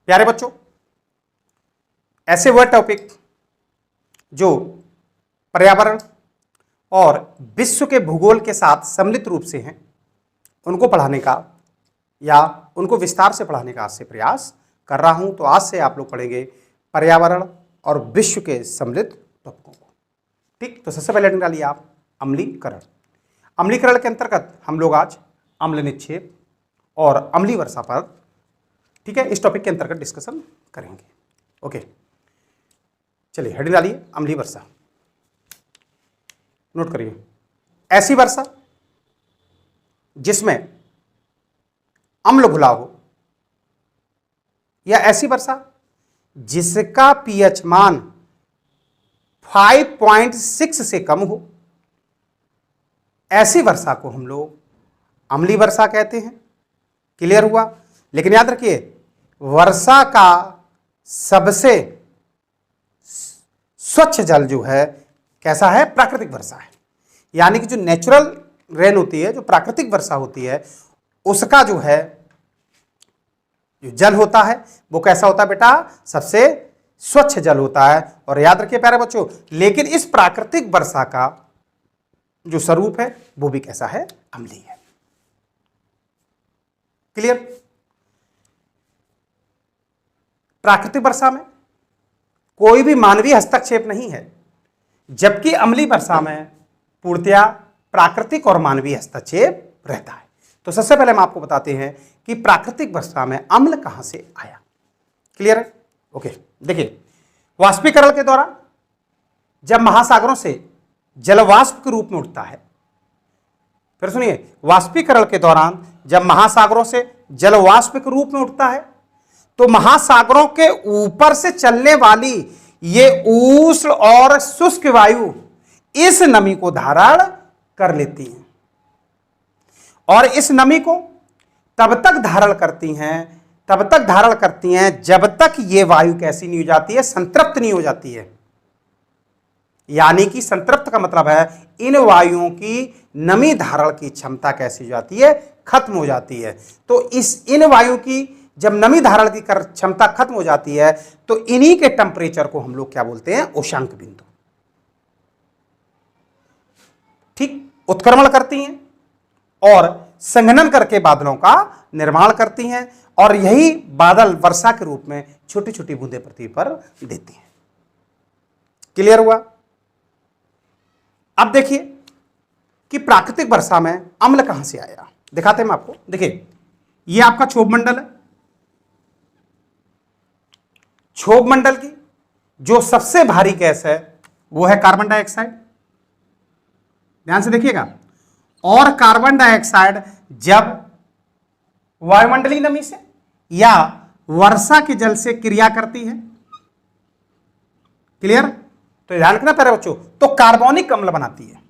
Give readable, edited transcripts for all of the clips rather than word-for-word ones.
प्यारे बच्चों, ऐसे वह टॉपिक जो पर्यावरण और विश्व के भूगोल के साथ सम्मिलित रूप से हैं, उनको पढ़ाने का या उनको विस्तार से पढ़ाने का आज से प्रयास कर रहा हूं। तो आज से आप लोग पढ़ेंगे पर्यावरण और विश्व के सम्मिलित टॉपिकों को। ठीक, तो सबसे पहले डालिए आप अम्लीकरण। अम्लीकरण के अंतर्गत हम लोग आज अम्ल निक्षेप और अम्लीय वर्षा पर, ठीक है, इस टॉपिक के अंतर्गत डिस्कशन करेंगे। ओके, चलिए हेडिंग डालिए अम्लीय वर्षा। नोट करिए, ऐसी वर्षा जिसमें अम्ल घुला हो या ऐसी वर्षा जिसका पीएच मान 5.6 से कम हो, ऐसी वर्षा को हम लोग अम्लीय वर्षा कहते हैं। क्लियर हुआ? लेकिन याद रखिए, वर्षा का सबसे स्वच्छ जल जो है कैसा है? प्राकृतिक वर्षा है। यानी कि जो नेचुरल रेन होती है, जो प्राकृतिक वर्षा होती है, उसका जो है जो जल होता है वो कैसा होता है बेटा? सबसे स्वच्छ जल होता है। और याद रखिए प्यारे बच्चों, लेकिन इस प्राकृतिक वर्षा का जो स्वरूप है वो भी कैसा है? अम्लीय है। क्लियर? प्राकृतिक वर्षा में कोई भी मानवीय हस्तक्षेप नहीं है, जबकि अम्लीय वर्षा में पूर्णतया प्राकृतिक और मानवीय हस्तक्षेप रहता है। तो सबसे पहले हम आपको बताते हैं कि प्राकृतिक वर्षा में अम्ल कहां से आया। क्लियर है? ओके, देखिए, वाष्पीकरण के दौरान जब महासागरों से जलवाष्प के रूप में उठता है, फिर सुनिए, वाष्पीकरण के दौरान जब महासागरों से जलवाष्प के रूप में उठता है तो महासागरों के ऊपर से चलने वाली ये उष्ण और शुष्क वायु इस नमी को धारण कर लेती हैं और इस नमी को तब तक धारण करती हैं जब तक ये वायु कैसी नहीं हो जाती है? संतृप्त नहीं हो जाती है। यानी कि संतृप्त का मतलब है इन वायुओं की नमी धारण की क्षमता कैसी हो जाती है? खत्म हो जाती है। तो इन वायु की जब नमी धारण की क्षमता खत्म हो जाती है तो इन्हीं के टेम्परेचर को हम लोग क्या बोलते हैं? उष्णांक बिंदु। ठीक, उत्क्रमण करती हैं और संघनन करके बादलों का निर्माण करती हैं और यही बादल वर्षा के रूप में छोटी छोटी बूंदें पृथ्वी पर देती हैं। क्लियर हुआ? अब देखिए कि प्राकृतिक वर्षा में अम्ल कहां से आया, दिखाते हैं हम आपको। देखिए, यह आपका क्षोभ मंडल है। क्षोभ मंडल की जो सबसे भारी गैस है वो है कार्बन डाइऑक्साइड। ध्यान से देखिएगा, और कार्बन डाइऑक्साइड जब वायुमंडलीय नमी से या वर्षा के जल से क्रिया करती है, क्लियर, तो ध्यान रखना प्यारे बच्चों, तो कार्बोनिक अम्ल बनाती है।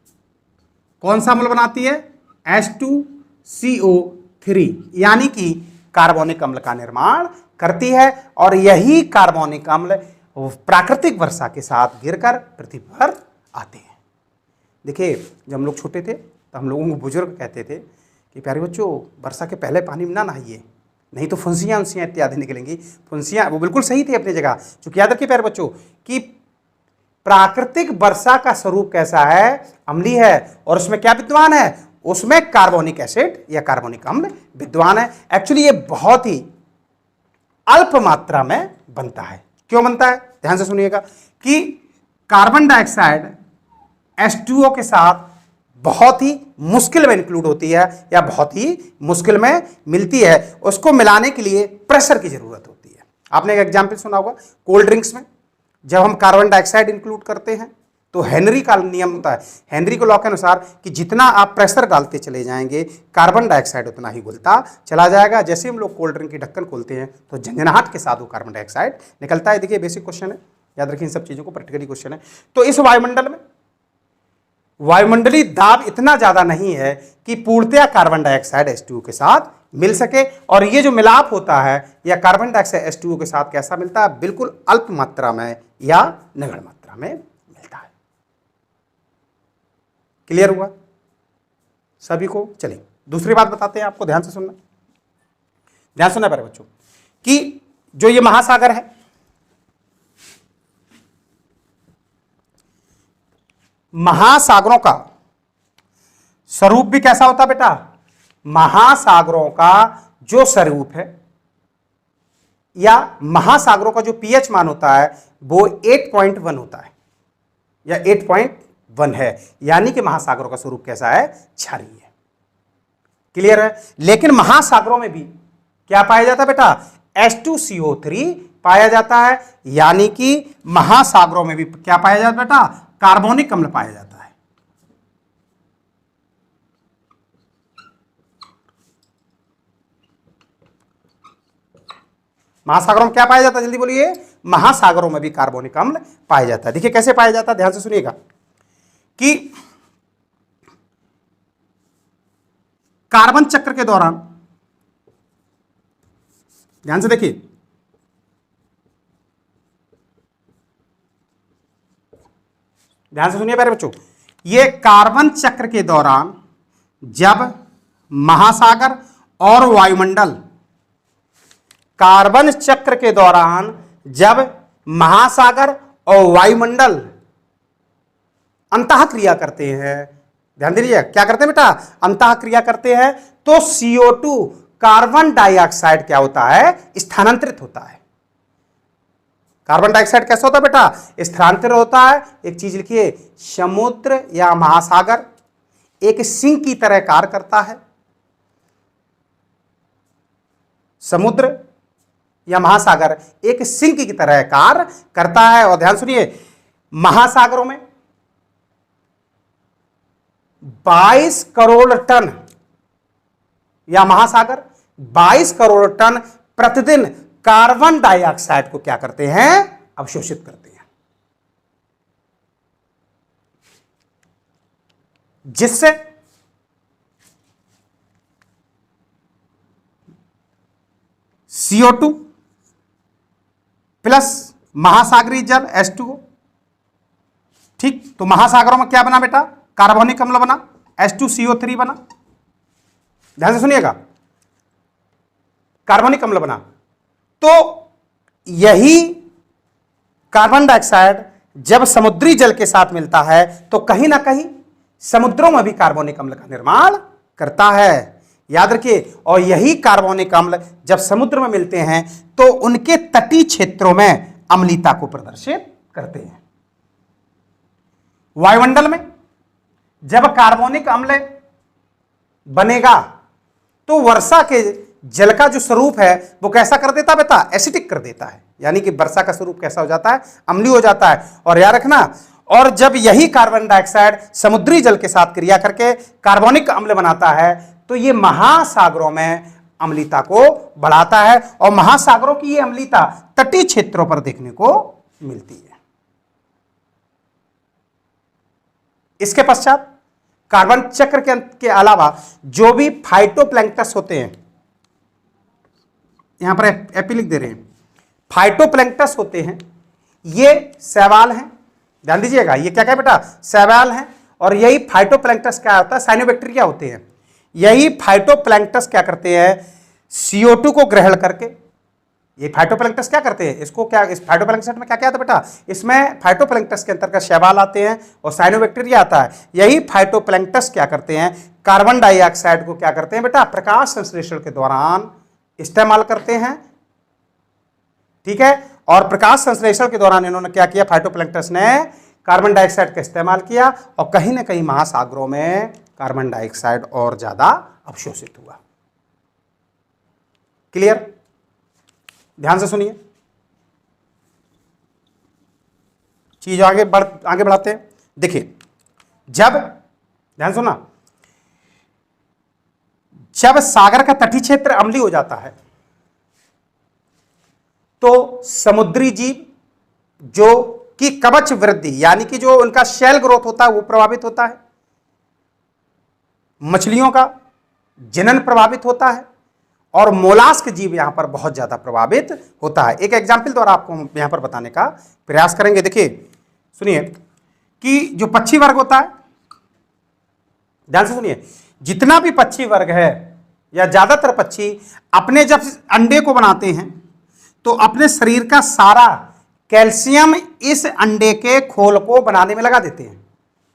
कौन सा अम्ल बनाती है? H2CO3, यानी कि कार्बोनिक अम्ल का निर्माण करती है और यही कार्बोनिक अम्ल प्राकृतिक वर्षा के साथ गिरकर पृथ्वी पर आते हैं। देखिए, जब हम लोग छोटे थे तो हम लोगों को बुजुर्ग कहते थे कि प्यारे बच्चों, वर्षा के पहले पानी में ना नहाइए, नहीं तो फुंसियाँ इत्यादि निकलेंगी। फुंसियाँ, वो बिल्कुल सही थी अपनी जगह। चूंकि याद रखिए प्यारे बच्चों कि प्राकृतिक वर्षा का स्वरूप कैसा है? अम्लीय है। और उसमें क्या विद्यमान है? उसमें कार्बोनिक एसिड या कार्बोनिक अम्ल विद्यमान है। एक्चुअली ये बहुत ही अल्प मात्रा में बनता है। क्यों बनता है? ध्यान से सुनिएगा कि कार्बन डाइऑक्साइड H2O के साथ बहुत ही मुश्किल में इंक्लूड होती है या बहुत ही मुश्किल में मिलती है। उसको मिलाने के लिए प्रेशर की जरूरत होती है। आपने एक एग्जाम्पल सुना होगा, कोल्ड ड्रिंक्स में जब हम कार्बन डाइऑक्साइड इंक्लूड करते हैं तो हेनरी का नियम होता है, हेनरी को लॉ के अनुसार कि जितना आप प्रेशर डालते चले जाएंगे कार्बन डाइऑक्साइड उतना ही घुलता चला जाएगा। जैसे हम लोग कोल्ड ड्रिंक की ढक्कन खोलते हैं तो झंझनाहट के साथ वो कार्बन डाइऑक्साइड निकलता है। देखिए, बेसिक क्वेश्चन है, याद रखिए इन सब चीजों को, प्रैक्टिकली क्वेश्चन है। तो इस वायुमंडल में वायुमंडलीय दाब इतना ज्यादा नहीं है कि पूर्णतया कार्बन डाइऑक्साइड H2O के साथ मिल सके, और ये जो मिलाप होता है या कार्बन डाइऑक्साइड H2O के साथ कैसा मिलता है? बिल्कुल अल्प मात्रा में या नगण्य मात्रा में मिलता है। क्लियर हुआ सभी को? चलिए दूसरी बात बताते हैं आपको, ध्यान से सुनना, ध्यान सुनना प्यारे बच्चों, कि जो ये महासागर है, महासागरों का स्वरूप भी कैसा होता है बेटा? महासागरों का जो स्वरूप है या महासागरों का जो पीएच मान होता है वो 8.1 होता है या 8.1 है, यानी कि महासागरों का स्वरूप कैसा है? क्षारीय है। क्लियर है? लेकिन महासागरों में भी क्या पाया जाता है बेटा? H2CO3 पाया जाता है, यानी कि महासागरों में भी क्या पाया जाता है बेटा? कार्बोनिक अम्ल पाया जाता है। महासागरों में क्या पाया जाता है? जल्दी बोलिए। महासागरों में भी कार्बोनिक अम्ल पाया जाता है। देखिए कैसे पाया जाता है, ध्यान से सुनिएगा कि कार्बन चक्र के दौरान, ध्यान से देखिए, ध्यान से सुनिए प्यारे बच्चों, ये कार्बन चक्र के दौरान जब महासागर और वायुमंडल, कार्बन चक्र के दौरान जब महासागर और वायुमंडल अंतः क्रिया करते हैं, ध्यान दीजिए क्या करते हैं बेटा? अंतः क्रिया करते हैं, तो CO2 कार्बन डाइऑक्साइड क्या होता है? स्थानांतरित होता है। कार्बन डाइऑक्साइड कैसा होता है बेटा? स्थानांतरित होता है। एक चीज लिखिए, समुद्र या महासागर एक सिंक की तरह कार्य करता है। समुद्र या महासागर एक सिंक की तरह कार्य करता है। और ध्यान सुनिए, महासागरों में 22 करोड़ टन या महासागर 22 करोड़ टन प्रतिदिन कार्बन डाइऑक्साइड को क्या करते हैं? अवशोषित करते हैं, जिससे CO2 प्लस महासागरीय जल H2O, ठीक, तो महासागरों में क्या बना बेटा? कार्बोनिक अम्ल बना, H2CO3 बना। ध्यान से सुनिएगा, कार्बोनिक अम्ल बना। तो यही कार्बन डाइऑक्साइड जब समुद्री जल के साथ मिलता है तो कहीं ना कहीं समुद्रों में भी कार्बोनिक अम्ल का निर्माण करता है, याद रखिए। और यही कार्बोनिक अम्ल जब समुद्र में मिलते हैं तो उनके तटीय क्षेत्रों में अम्लीयता को प्रदर्शित करते हैं। वायुमंडल में जब कार्बोनिक अम्ल बनेगा तो वर्षा के जल का जो स्वरूप है वो कैसा कर देता बेटा? एसिडिक कर देता है, यानी कि वर्षा का स्वरूप कैसा हो जाता है? अम्लीय हो जाता है। और याद रखना, और जब यही कार्बन डाइऑक्साइड समुद्री जल के साथ क्रिया करके कार्बोनिक अम्ल बनाता है तो ये महासागरों में अम्लीयता को बढ़ाता है, और महासागरों की ये अम्लीयता तटीय क्षेत्रों पर देखने को मिलती है। इसके पश्चात कार्बन चक्र के अलावा जो भी फाइटोप्लैंक्टस होते हैं, यहां पर एपी लिख दे रहे हैं, फाइटोप्लैंक्टस होते हैं, ये शैवाल हैं। ध्यान दीजिएगा, ये क्या क्या बेटा? शैवाल हैं। और यही फाइटोप्लैंक्टस क्या होता है? साइनोबैक्टीरिया होते हैं। यही फाइटोप्लैंक्टस क्या करते हैं? CO2 को ग्रहण करके, ये फाइटोप्लैंक्टस क्या करते हैं? इसको क्या, इस फाइटोप्लैंक्टस में क्या क्या आता है बेटा? इसमें फाइटोप्लैंक्टस के अंतर्गत शैवाल आते हैं और साइनोबैक्टीरिया आता है। यही फाइटोप्लैंक्टस क्या करते हैं? कार्बन डाइऑक्साइड को क्या करते हैं बेटा? प्रकाश संश्लेषण के दौरान इस्तेमाल करते हैं, ठीक है। और प्रकाश संश्लेषण के दौरान इन्होंने क्या किया? फाइटोप्लैंक्टस ने कार्बन डाइऑक्साइड का इस्तेमाल किया और कहीं ना कहीं महासागरों में कार्बन डाइऑक्साइड और ज्यादा अवशोषित हुआ। क्लियर? ध्यान से सुनिए, चीज आगे बढ़ाते हैं। देखिए, जब, ध्यान सुना, जब सागर का तटीय क्षेत्र अम्लीय हो जाता है तो समुद्री जीव जो कि कवच वृद्धि, यानी कि जो उनका शेल ग्रोथ होता है वो प्रभावित होता है, मछलियों का जनन प्रभावित होता है, और मोलास्क जीव यहां पर बहुत ज्यादा प्रभावित होता है। एक एग्जाम्पल द्वारा आपको यहां पर बताने का प्रयास करेंगे। देखिए सुनिए कि जो पक्षी वर्ग होता है, ध्यान से सुनिए, जितना भी पक्षी वर्ग है या ज्यादातर पक्षी अपने जब अंडे को बनाते हैं तो अपने शरीर का सारा कैल्शियम इस अंडे के खोल को बनाने में लगा देते हैं।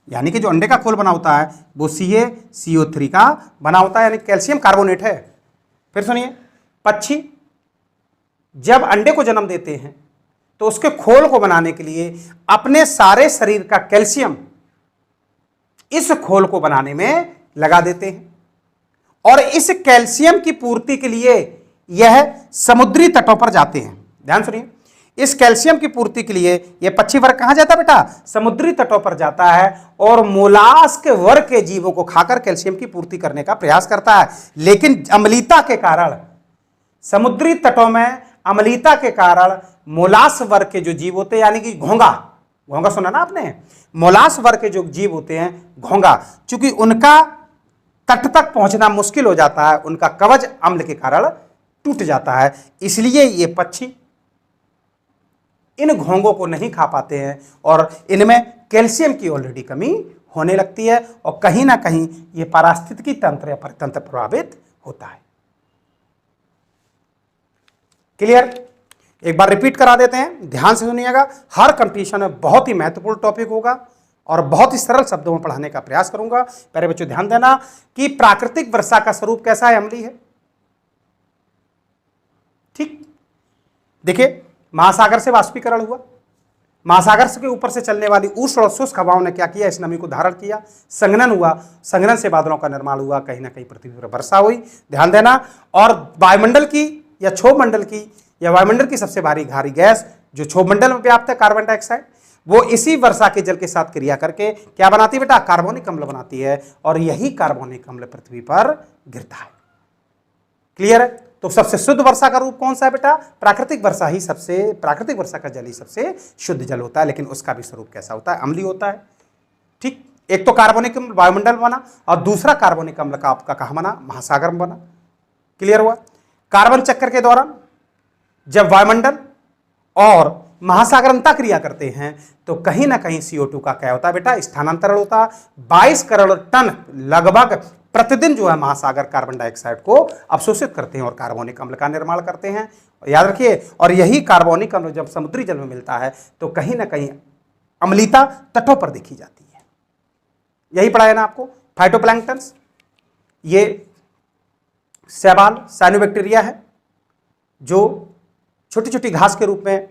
यानी कि जो अंडे का खोल बना होता है वो CaCO3 का बना होता है, यानी कैल्शियम कार्बोनेट है। फिर सुनिए, पक्षी जब अंडे को जन्म देते हैं तो उसके खोल को बनाने के लिए अपने सारे शरीर का कैल्शियम इस खोल को बनाने में लगा देते हैं, और इस कैल्शियम की पूर्ति के लिए यह समुद्री तटों पर जाते हैं। ध्यान सुनिए, इस कैल्शियम की पूर्ति के लिए यह पक्षी वर्ग कहां जाता है बेटा? समुद्री तटों पर जाता है और मोलास्क वर्ग के जीवों को खाकर कैल्शियम की पूर्ति करने का प्रयास करता है। लेकिन अम्लीयता के कारण, समुद्री तटों में अम्लीयता के कारण मोलास्क वर्ग के जो जीव होते हैं, यानी कि घोंगा, घोंगा सुना ना आपने, मोलास्क वर्ग के जो जीव होते हैं घोंगा, चूंकि उनका तट तक पहुंचना मुश्किल हो जाता है, उनका कवच अम्ल के कारण टूट जाता है, इसलिए ये पक्षी इन घोंगों को नहीं खा पाते हैं और इनमें कैल्शियम की ऑलरेडी कमी होने लगती है, और कहीं ना कहीं ये पारिस्थितिकी तंत्र या परितंत्र प्रभावित होता है। क्लियर? एक बार रिपीट करा देते हैं, ध्यान से सुनिएगा। हर कंपटीशन में बहुत ही महत्वपूर्ण टॉपिक होगा और बहुत ही सरल शब्दों में पढ़ाने का प्रयास करूंगा। प्यारे बच्चों ध्यान देना कि प्राकृतिक वर्षा का स्वरूप कैसा है? अम्लीय है। ठीक, देखिए महासागर से वाष्पीकरण हुआ, महासागर के ऊपर से चलने वाली उष्ण और शुष्क हवाओं ने क्या किया? इस नमी को धारण किया, संघनन हुआ, संघनन से बादलों का निर्माण हुआ, कहीं ना कहीं पृथ्वी पर वर्षा हुई। ध्यान देना। और वायुमंडल की या क्षोभ मंडल की या वायुमंडल की सबसे भारी गैस जो क्षोभ मंडल में व्याप्त है, कार्बन डाइऑक्साइड, वो इसी वर्षा के जल के साथ क्रिया करके क्या बनाती है बेटा? कार्बोनिक अम्ल बनाती है, और यही कार्बोनिक अम्ल पृथ्वी पर गिरता है। क्लियर है? तो सबसे शुद्ध वर्षा का रूप कौन सा है बेटा? प्राकृतिक वर्षा ही सबसे, प्राकृतिक वर्षा का जल ही सबसे शुद्ध जल होता है, लेकिन उसका भी स्वरूप कैसा होता है? अम्लीय होता है। ठीक, एक तो कार्बोनिक अम्ल वायुमंडल बना और दूसरा कार्बोनिक अम्ल का आपका कहां बना? महासागर में बना। क्लियर हुआ? कार्बन चक्र के दौरान जब वायुमंडल और महासागर अंतः क्रिया करते हैं तो कहीं ना कहीं CO2 का क्या होता है बेटा? स्थानांतरण होता है। 22 करोड़ टन लगभग प्रतिदिन जो है महासागर कार्बन डाइऑक्साइड को अवशोषित करते हैं और कार्बोनिक अम्ल का निर्माण करते हैं। याद रखिए, और यही कार्बोनिक अम्ल जब समुद्री जल में मिलता है तो कहीं ना कहीं अम्लीयता तटों पर देखी जाती है। यही पढ़ा है ना आपको? फाइटोप्लैंक्टन्स, ये शैवाल साइनोबैक्टीरिया है जो छोटी छोटी घास के रूप में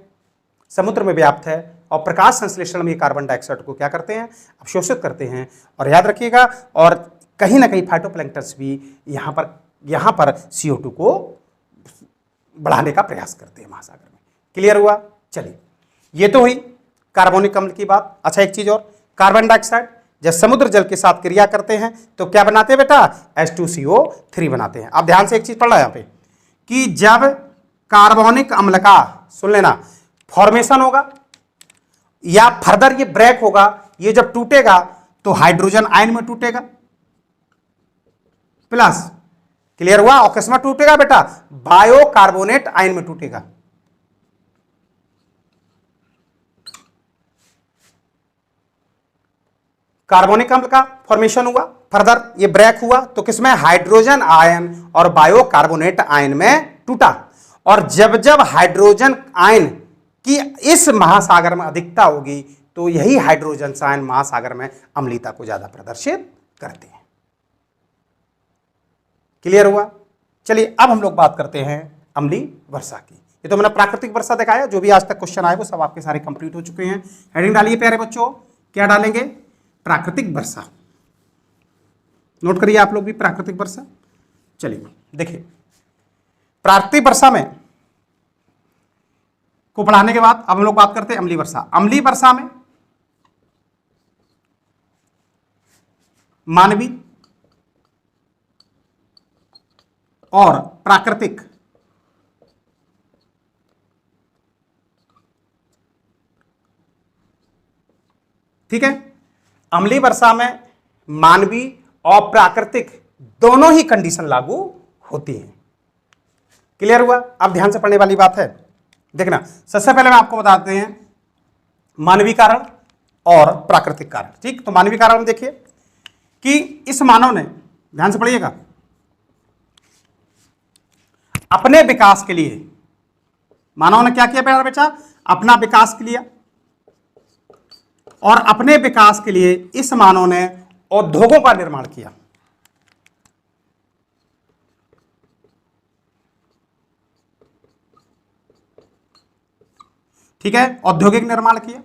समुद्र में व्याप्त है, और प्रकाश संश्लेषण में कार्बन डाइऑक्साइड को क्या करते हैं? अवशोषित करते हैं। और याद रखिएगा, और कहीं ना कहीं फाइटोप्लैंक्टन्स भी यहाँ पर CO2 को बढ़ाने का प्रयास करते हैं महासागर में। क्लियर हुआ? चलिए, ये तो हुई कार्बोनिक अम्ल की बात। अच्छा, एक चीज और, कार्बन डाइऑक्साइड जब समुद्र जल के साथ क्रिया करते हैं तो क्या बनाते हैं बेटा? H2CO3 बनाते हैं। अब ध्यान से एक चीज पढ़ रहा है यहाँ पे कि जब कार्बोनिक अम्ल का, सुन लेना, फॉर्मेशन होगा या फर्दर ये ब्रेक होगा, ये जब टूटेगा तो हाइड्रोजन आयन में टूटेगा प्लस, क्लियर हुआ? और किसमें टूटेगा बेटा? बायोकार्बोनेट आयन में टूटेगा। कार्बोनिक अम्ल का फॉर्मेशन हुआ, फर्दर ये ब्रेक हुआ तो किसमें? हाइड्रोजन आयन और बायोकार्बोनेट आयन में टूटा। और जब जब हाइड्रोजन आयन की इस महासागर में अधिकता होगी तो यही हाइड्रोजन आयन महासागर में अम्लीयता को ज्यादा प्रदर्शित करते हैं। क्लियर हुआ? चलिए, अब हम लोग बात करते हैं अम्लीय वर्षा की। ये तो मैंने प्राकृतिक वर्षा दिखाया, जो भी आज तक क्वेश्चन आए वो सब आपके सारे कंप्लीट हो चुके हैं। हेडिंग डालिए प्यारे बच्चों, क्या डालेंगे? प्राकृतिक वर्षा। नोट करिए आप लोग भी प्राकृतिक वर्षा। चलिए देखिए, प्राकृतिक वर्षा में को पढ़ाने के बाद अब हम लोग बात करते हैं अम्लीय वर्षा। अम्लीय वर्षा में मानवीय और प्राकृतिक ठीक है, अम्लीय वर्षा में मानवीय और प्राकृतिक दोनों ही कंडीशन लागू होती हैं। क्लियर हुआ? अब ध्यान से पढ़ने वाली बात है, देखना। सबसे पहले मैं आपको बताते हैं मानवीय कारण और प्राकृतिक कारण। ठीक, तो मानवीय कारण में देखिए कि इस मानव ने, ध्यान से पढ़िएगा, अपने विकास के लिए मानव ने क्या किया प्यारा बच्चा, अपना विकास के लिए, और अपने विकास के लिए इस मानव ने उद्योगों का निर्माण किया। ठीक है, औद्योगिक निर्माण किया।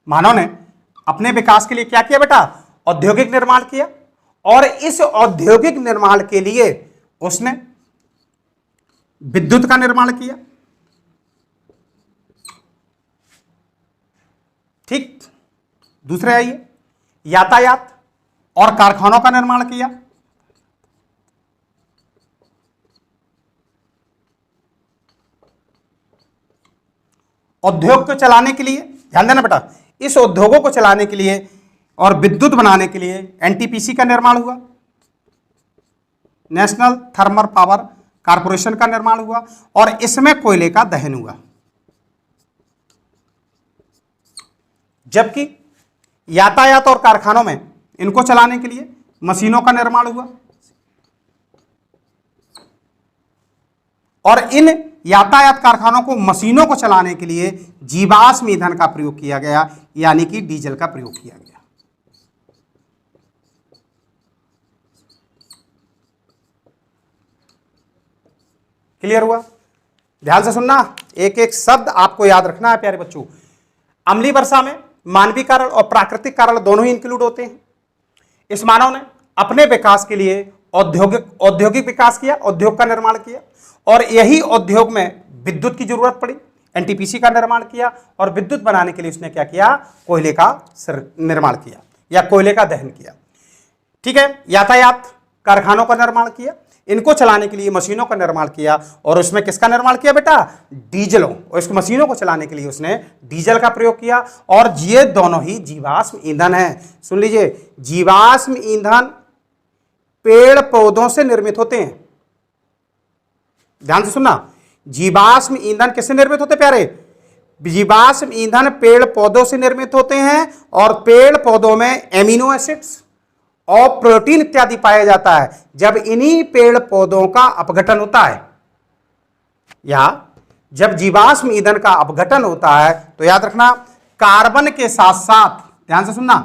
मानव ने अपने विकास के लिए क्या किया बेटा, औद्योगिक निर्माण किया, और इस औद्योगिक निर्माण के लिए उसने विद्युत का निर्माण किया। ठीक, दूसरे आइए, यातायात और कारखानों का निर्माण किया। उद्योग को चलाने के लिए, ध्यान देना बेटा, इस उद्योगों को चलाने के लिए और विद्युत बनाने के लिए एनटीपीसी का निर्माण हुआ, नेशनल थर्मल पावर कारपोरेशन का निर्माण हुआ, और इसमें कोयले का दहन हुआ। जबकि यातायात और कारखानों में इनको चलाने के लिए मशीनों का निर्माण हुआ, और इन यातायात कारखानों को, मशीनों को चलाने के लिए जीवाश्म ईंधन का प्रयोग किया गया, यानी कि डीजल का प्रयोग किया गया। क्लियर हुआ? ध्यान से सुनना, एक एक शब्द आपको याद रखना है प्यारे बच्चों। अम्लीय वर्षा में मानवीय कारण और प्राकृतिक कारण दोनों ही इंक्लूड होते हैं। इस मानव ने अपने विकास के लिए औद्योगिक विकास किया, उद्योग का निर्माण किया, और यही उद्योग में विद्युत की जरूरत पड़ी, एनटीपीसी का निर्माण किया, और विद्युत बनाने के लिए उसने क्या किया, कोयले का निर्माण किया या कोयले का दहन किया। ठीक है, यातायात कारखानों का निर्माण किया, इनको चलाने के लिए मशीनों का निर्माण किया, और उसमें किसका निर्माण किया बेटा, डीजलों, और इस मशीनों को चलाने के लिए उसने डीजल का प्रयोग किया, और ये दोनों ही जीवाश्म ईंधन है। सुन लीजिए, जीवाश्म ईंधन पेड़ पौधों से निर्मित होते हैं। ध्यान से सुनना, जीवाश्म ईंधन किससे निर्मित होते प्यारे, जीवाश्म ईंधन पेड़ पौधों से निर्मित होते हैं, और पेड़ पौधों में एमिनो एसिड्स और प्रोटीन इत्यादि पाया जाता है। जब इन्हीं पेड़ पौधों का अपघटन होता है, या जब जीवाश्म ईंधन का अपघटन होता है, तो याद रखना, कार्बन के साथ साथ, ध्यान से सुनना,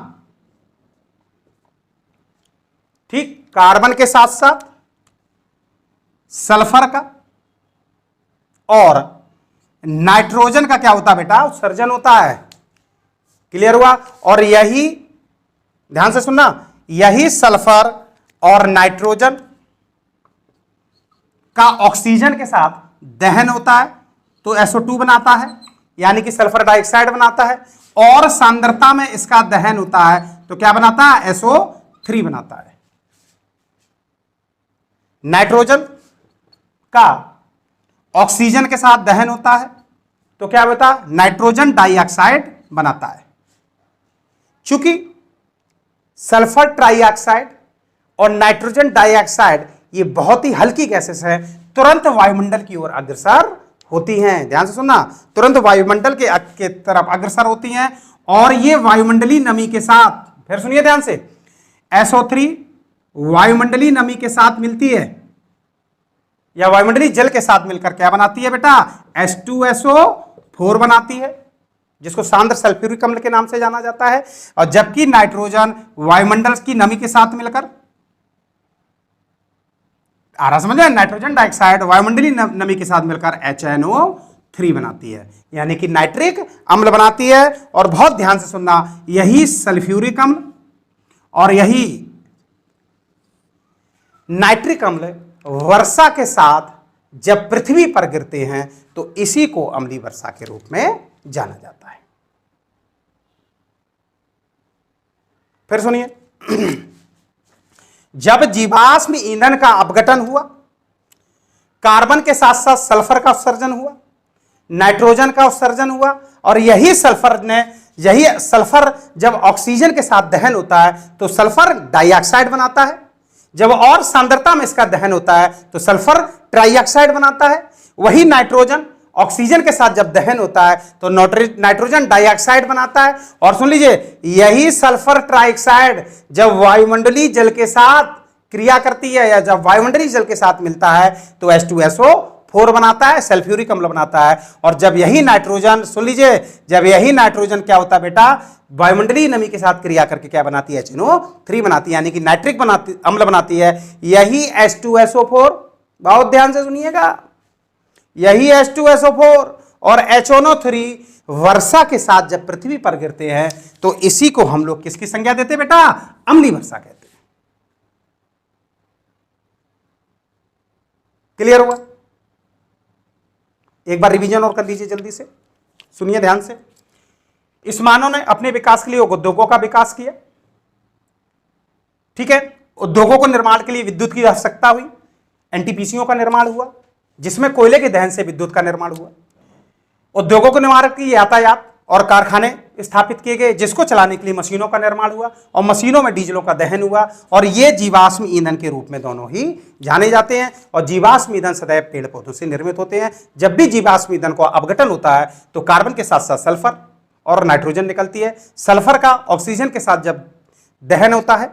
ठीक, कार्बन के साथ साथ सल्फर का और नाइट्रोजन का क्या होता है बेटा, उत्सर्जन होता है। क्लियर हुआ? और यही, ध्यान से सुनना, यही सल्फर और नाइट्रोजन का ऑक्सीजन के साथ दहन होता है तो SO2 बनाता है, यानी कि सल्फर डाइऑक्साइड बनाता है, और सांद्रता में इसका दहन होता है तो क्या बनाता है, SO3 बनाता है। नाइट्रोजन का ऑक्सीजन के साथ दहन होता है तो क्या होता है, नाइट्रोजन डाइऑक्साइड बनाता है। चूंकि सल्फर ट्राइऑक्साइड और नाइट्रोजन डाइऑक्साइड ये बहुत ही हल्की गैसेस हैं, तुरंत वायुमंडल की ओर अग्रसर होती हैं। ध्यान से सुनना, तुरंत वायुमंडल के तरफ अग्रसर होती हैं, और ये वायुमंडलीय नमी के साथ, फिर सुनिए ध्यान से, SO3 वायुमंडलीय नमी के साथ मिलती है, या वायुमंडलीय जल के साथ मिलकर क्या बनाती है बेटा, H2SO4 बनाती है, जिसको सांद्र सल्फ्यूरिक अम्ल के नाम से जाना जाता है। और जबकि नाइट्रोजन वायुमंडल की नमी के साथ मिलकर, आ रहा समझ में, नाइट्रोजन डाइऑक्साइड वायुमंडलीय नमी के साथ मिलकर HNO3 बनाती है, यानी कि नाइट्रिक अम्ल बनाती है। और बहुत ध्यान से सुनना, यही सल्फ्यूरिक अम्ल और यही नाइट्रिक अम्ल वर्षा के साथ जब पृथ्वी पर गिरते हैं तो इसी को अम्लीय वर्षा के रूप में जाना जाता है। फिर सुनिए, जब जीवाश्म ईंधन का अपघटन हुआ, कार्बन के साथ साथ सल्फर का उत्सर्जन हुआ, नाइट्रोजन का उत्सर्जन हुआ, और यही सल्फर जब ऑक्सीजन के साथ दहन होता है तो सल्फर डाइऑक्साइड बनाता है, जब और सांद्रता में इसका दहन होता है तो सल्फर ट्राइऑक्साइड बनाता है। वही नाइट्रोजन ऑक्सीजन के साथ जब दहन होता है तो नाइट्रोजन डाइऑक्साइड बनाता है। और सुन लीजिए, यही सल्फर ट्राइऑक्साइड जब वायुमंडलीय जल के साथ क्रिया करती है, या जब वायुमंडलीय जल के साथ मिलता है तो H2SO 4 बनाता है, सल्फ्यूरिक अम्ल बनाता है। और जब यही नाइट्रोजन, सुन लीजिए, जब यही नाइट्रोजन क्या होता है बेटा, वायुमंडलीय नमी के साथ क्रिया करके क्या बनाती है, HNO3 बनाती है, यानी कि नाइट्रिक अम्ल बनाती है। यही H2SO4, बहुत ध्यान से सुनिएगा, यही H2SO4 और HNO3 वर्षा के साथ जब पृथ्वी पर गिरते हैं तो इसी को हम लोग किसकी संज्ञा देते हैं बेटा, अम्लीय वर्षा कहते हैं। क्लियर हुआ? एक बार रिवीजन और कर लीजिए जल्दी से, सुनिए ध्यान से। इस मानव ने अपने विकास के लिए उद्योगों का विकास किया, ठीक है। उद्योगों को निर्माण के लिए विद्युत की आवश्यकता हुई, एनटीपीसीओ का निर्माण हुआ जिसमें कोयले के दहन से विद्युत का निर्माण हुआ। उद्योगों के निर्माण के लिए यातायात और कारखाने स्थापित किए गए जिसको चलाने के लिए मशीनों का निर्माण हुआ और मशीनों में डीजलों का दहन हुआ और ये जीवाश्म ईंधन के रूप में दोनों ही जाने जाते हैं। और जीवाश्म ईंधन सदैव पेड़ पौधों से निर्मित होते हैं। जब भी जीवाश्म ईंधन को अपघटन होता है तो कार्बन के साथ साथ सल्फर और नाइट्रोजन निकलती है। सल्फर का ऑक्सीजन के साथ जब दहन होता है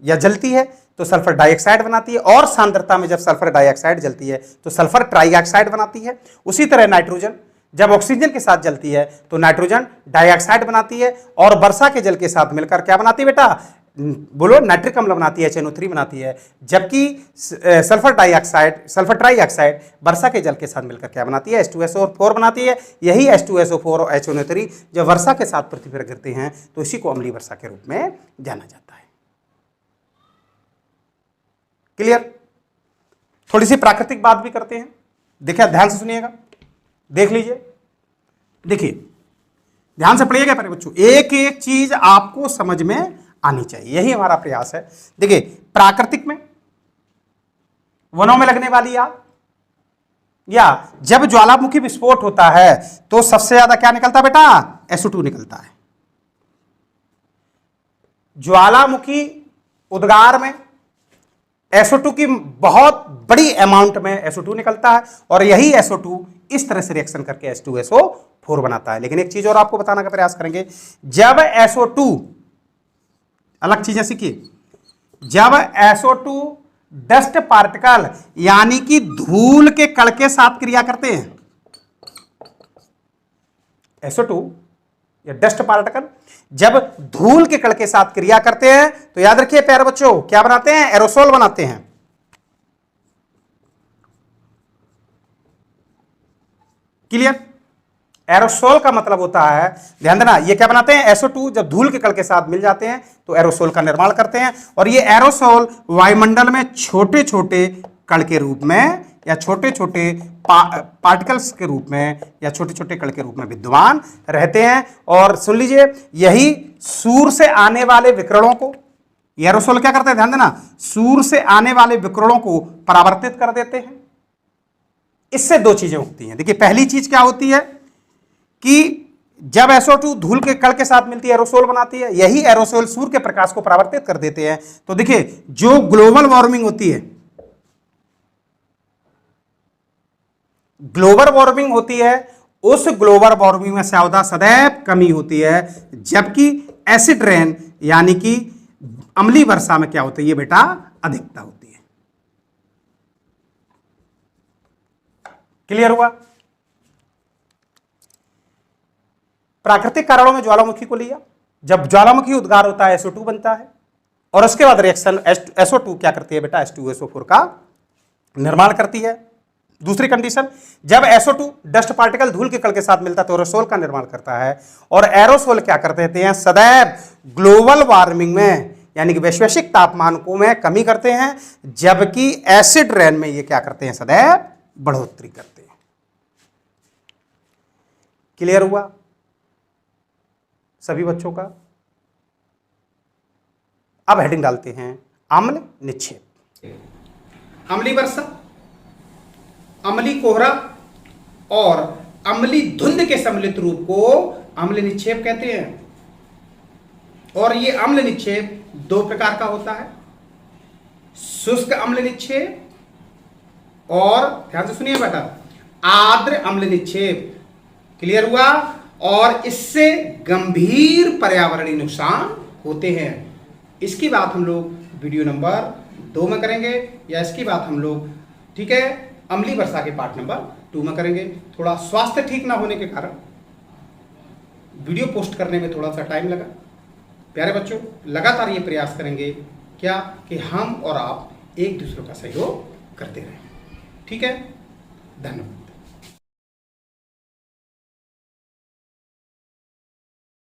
या जलती है तो सल्फर डाइऑक्साइड बनाती है और सांद्रता में जब सल्फर डाइऑक्साइड जलती है तो सल्फर ट्राइऑक्साइड बनाती है। उसी तरह नाइट्रोजन जब ऑक्सीजन के साथ जलती है तो नाइट्रोजन डाइऑक्साइड बनाती है और वर्षा के जल के साथ मिलकर क्या बनाती है बेटा, बोलो, नाइट्रिक अम्ल बनाती है, HNO3 बनाती है। जबकि सल्फर ट्राइऑक्साइड वर्षा के जल के साथ मिलकर क्या बनाती है, H2SO4 बनाती है। यही H2SO4 और HNO3 जब वर्षा के साथ पृथ्वी पर गिरते हैं तो इसी को अम्लीय वर्षा के रूप में जाना जाता है। क्लियर? थोड़ी सी प्राकृतिक बात भी करते हैं, देखिए ध्यान से सुनिएगा, देख लीजिए। देखिए ध्यान से पढ़िएगा प्यारे बच्चों, एक एक चीज आपको समझ में आनी चाहिए, यही हमारा प्रयास है। देखिए प्राकृतिक में वनों में लगने वाली आग या जब ज्वालामुखी विस्फोट होता है तो सबसे ज्यादा क्या निकलता है बेटा, SO2 निकलता है। ज्वालामुखी उद्गार में SO2 की बहुत बड़ी अमाउंट में SO2 निकलता है और यही SO2 इस तरह से रिएक्शन करके H2SO4 बनाता है। लेकिन एक चीज और आपको बताने का प्रयास करेंगे, जब SO2, अलग चीजें सीखिए, जब SO2 डस्ट पार्टिकल यानी कि धूल के कण के साथ क्रिया करते हैं, SO2 या डस्ट पार्टिकल जब धूल के कण के साथ क्रिया करते हैं तो याद रखिए प्यारे बच्चों, क्या बनाते हैं, एरोसोल बनाते हैं। क्लियर? एरोसोल का मतलब होता है, ध्यान देना, ये क्या बनाते हैं, SO2 जब धूल के कण के साथ मिल जाते हैं तो एरोसोल का निर्माण करते हैं। और ये एरोसोल वायुमंडल में छोटे छोटे कण के रूप में या छोटे छोटे पार्टिकल्स के रूप में या छोटे छोटे कण के रूप में विद्यमान रहते हैं। और सुन लीजिए, यही सूर्य से आने वाले विकिरणों को, एरोसोल क्या करते हैं, ध्यान देना, सूर्य से आने वाले विकिरणों को परावर्तित कर देते हैं। इससे दो चीजें होती हैं। देखिए पहली चीज क्या होती है कि जब SO2 धूल के कण के साथ मिलती है एरोसोल बनाती है, यही एरोसोल सूर्य के प्रकाश को परावर्तित कर देते हैं। तो देखिए जो ग्लोबल वार्मिंग होती है, ग्लोबल वार्मिंग होती है, उस ग्लोबल वार्मिंग में सदैव कमी होती है। जबकि एसिड रेन यानी कि अम्लीय वर्षा में क्या होती है बेटा, अधिकता होती है। क्लियर हुआ? प्राकृतिक कारणों में ज्वालामुखी को लिया, जब ज्वालामुखी उद्गार होता है SO2 बनता है और उसके बाद रिएक्शन SO2 क्या करती है बेटा, H2SO4 का निर्माण करती है। दूसरी कंडीशन, जब SO2 डस्ट पार्टिकल धूल के कण के साथ मिलता है तो एरोसोल का निर्माण करता है। और एरोसोल क्या करते हैं, सदैव ग्लोबल वार्मिंग में यानी कि वैश्विक तापमान को में कमी करते हैं, जबकि एसिड रेन में ये क्या करते हैं, सदैव बढ़ोतरी करते हैं। क्लियर हुआ सभी बच्चों का? अब हेडिंग डालते हैं, अम्ल निक्षेप। अम्लीय वर्षा, अम्लीय कोहरा और अम्लीय धुंध के सम्मिलित रूप को अम्ल निक्षेप कहते हैं। और ये अम्ल निक्षेप दो प्रकार का होता है, शुष्क अम्ल निक्षेप और, ध्यान से सुनिए बेटा, आर्द्र अम्ल निक्षेप। क्लियर हुआ? और इससे गंभीर पर्यावरणीय नुकसान होते हैं। इसकी बात हम लोग वीडियो नंबर 2 में करेंगे, या इसकी बात हम लोग, ठीक है, अम्लीय वर्षा के पार्ट नंबर 2 में करेंगे। थोड़ा स्वास्थ्य ठीक ना होने के कारण वीडियो पोस्ट करने में थोड़ा सा टाइम लगा। प्यारे बच्चों, लगातार ये प्रयास करेंगे क्या कि हम और आप एक दूसरे का सहयोग करते रहें। ठीक है, धन्यवाद।